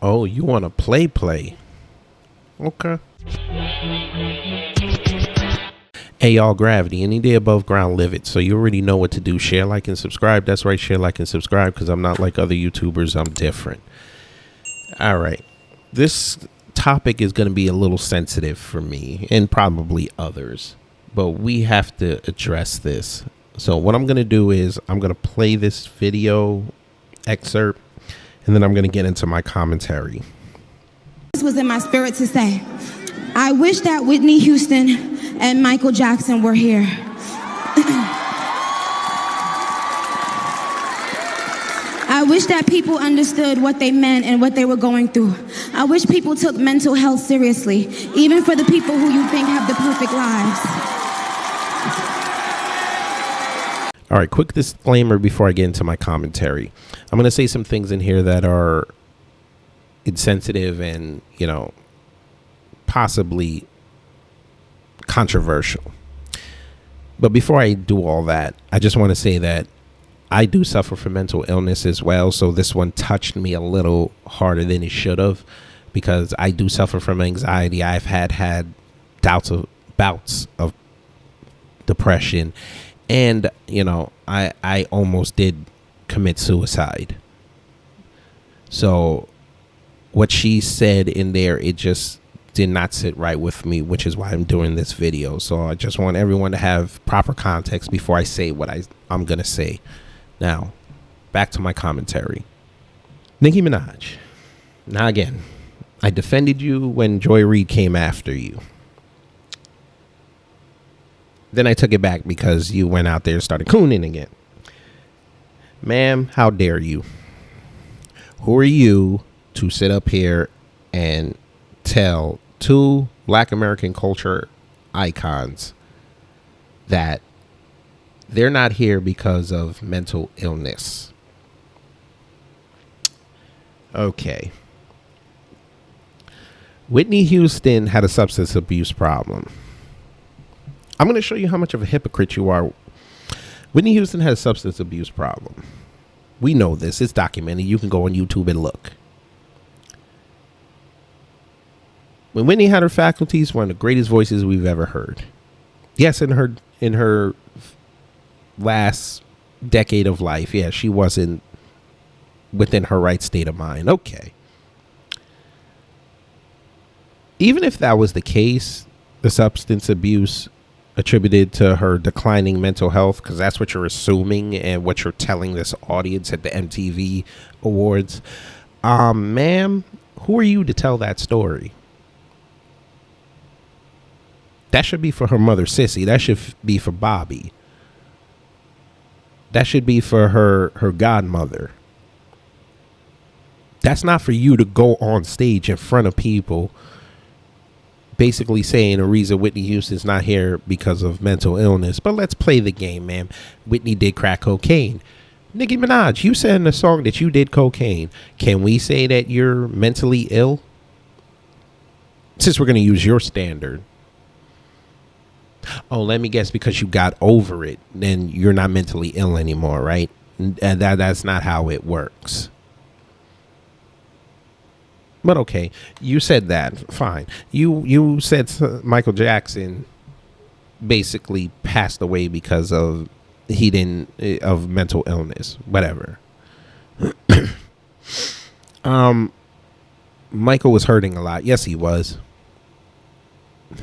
Oh, you want to play? Okay. Hey, y'all, Gravity. Any day above ground, live it. So you already know what to do. Share, like, and subscribe. That's right. Share, like, and subscribe because I'm not like other YouTubers. I'm different. All right. This topic is going to be a little sensitive for me and probably others, but we have to address this. So what I'm going to do is I'm going to play this video excerpt and then I'm going to get into my commentary. This was in my spirit to say, I wish that Whitney Houston and Michael Jackson were here. I wish that people understood what they meant and what they were going through. I wish people took mental health seriously, even for the people who you think have the perfect lives. All right, quick disclaimer before I get into my commentary. I'm going to say some things in here that are insensitive and, possibly controversial. But before I do all that, I just want to say that I do suffer from mental illness as well. So this one touched me a little harder than it should have because I do suffer from anxiety. I've had bouts of depression. And, I almost did commit suicide. So what she said in there, it just did not sit right with me, which is why I'm doing this video. So I just want everyone to have proper context before I say what I'm going to say. Now, back to my commentary. Nicki Minaj. Now again, I defended you when Joy Reid came after you. Then I took it back because you went out there and started cooning again. Ma'am, how dare you? Who are you to sit up here and tell two Black American culture icons that they're not here because of mental illness? Okay. Whitney Houston had a substance abuse problem. I'm going to show you how much of a hypocrite you are. Whitney Houston had a substance abuse problem. We know this. It's documented. You can go on YouTube and look. When Whitney had her faculties, one of the greatest voices we've ever heard. Yes, in her last decade of life, yeah, she wasn't within her right state of mind. Okay. Even if that was the case, the substance abuse attributed to her declining mental health, because that's what you're assuming and what you're telling this audience at the MTV Awards. Ma'am, who are you to tell that story? That should be for her mother, Sissy. That should be for Bobby. That should be for her godmother. That's not for you to go on stage in front of people basically saying the reason Whitney Houston's not here because of mental illness. But let's play the game, man. Whitney did crack cocaine. Nicki Minaj, you said in the song that you did cocaine. Can we say that you're mentally ill? Since we're going to use your standard. Oh, let me guess, because you got over it, then you're not mentally ill anymore, right? And that's not how it works. But okay, you said that. Fine. You said Michael Jackson basically passed away because of mental illness. Whatever. Michael was hurting a lot. Yes, he was.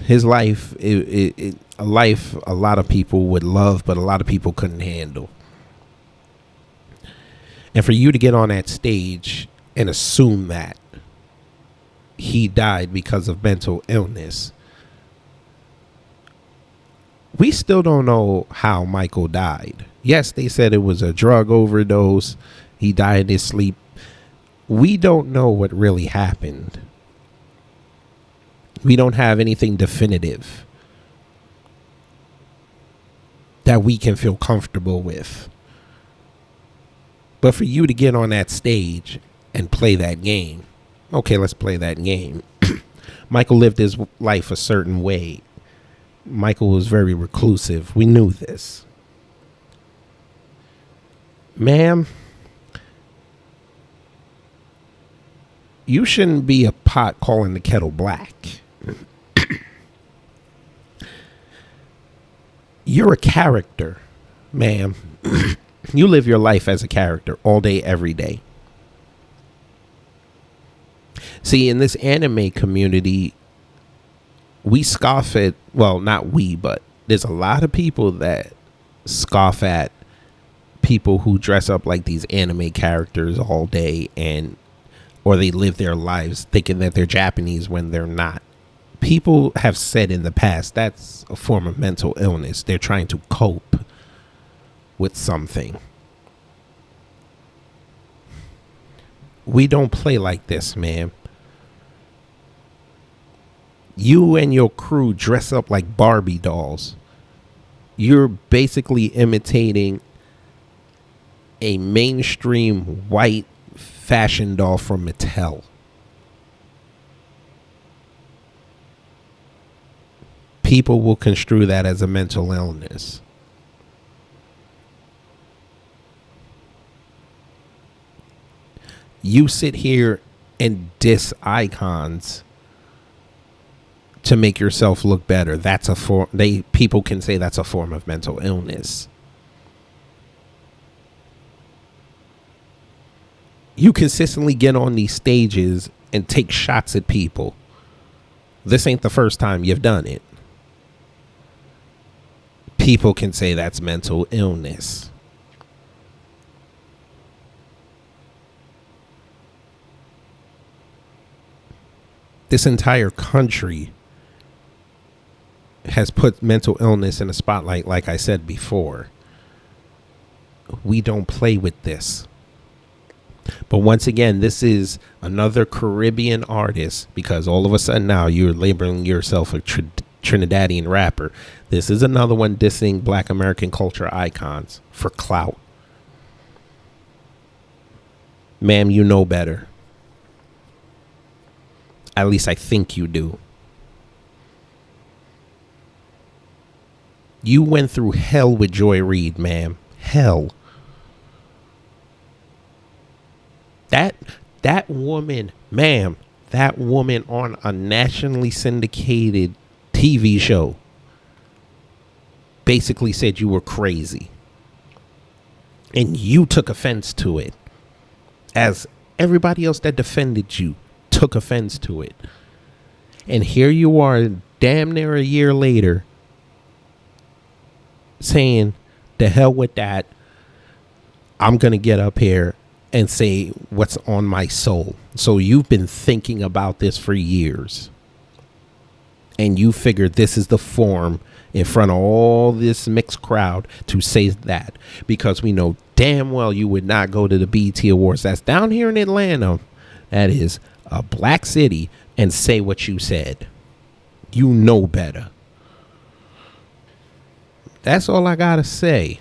His life, a life a lot of people would love, but a lot of people couldn't handle. And for you to get on that stage and assume that he died because of mental illness, we still don't know how Michael died. Yes, they said it was a drug overdose. He died in his sleep. We don't know what really happened. We don't have anything definitive that we can feel comfortable with. But for you to get on that stage and play that game, okay, let's play that game. Michael lived his life a certain way. Michael was very reclusive. We knew this. Ma'am, You shouldn't be a pot calling the kettle black. You're a character, ma'am. You live your life as a character all day, every day. See, in this anime community, we scoff at, well, not we, but there's a lot of people that scoff at people who dress up like these anime characters all day, and or they live their lives thinking that they're Japanese when they're not. People have said in the past that's a form of mental illness. They're trying to cope with something. We don't play like this, man. You and your crew dress up like Barbie dolls. You're basically imitating a mainstream white fashion doll from Mattel. People will construe that as a mental illness. You sit here and diss icons to make yourself look better. That's a form. People can say that's a form of mental illness. You consistently get on these stages and take shots at people. This ain't the first time you've done it. People can say that's mental illness. This entire country has put mental illness in a spotlight, like I said before. We don't play with this. But once again, this is another Caribbean artist, because all of a sudden now you're labeling yourself a Trinidadian rapper. This is another one dissing Black American culture icons for clout. Ma'am, you know better. At least I think you do. You went through hell with Joy Reid, ma'am. Hell. That woman, ma'am, that woman on a nationally syndicated TV show basically said you were crazy. And you took offense to it. As everybody else that defended you took offense to it. And here you are, damn near a year later, saying, the hell with that. I'm going to get up here and say what's on my soul. So you've been thinking about this for years. And you figured this is the form in front of all this mixed crowd to say that. Because we know damn well you would not go to the BET Awards. That's down here in Atlanta. That is a black city, and say what you said. You know better. That's all I gotta say.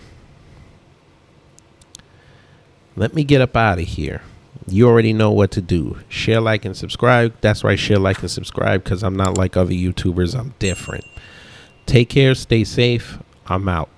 Let me get up out of here. You already know what to do. Share, like, and subscribe. That's right, share, like, and subscribe, because I'm not like other YouTubers. I'm different. Take care. Stay safe. I'm out.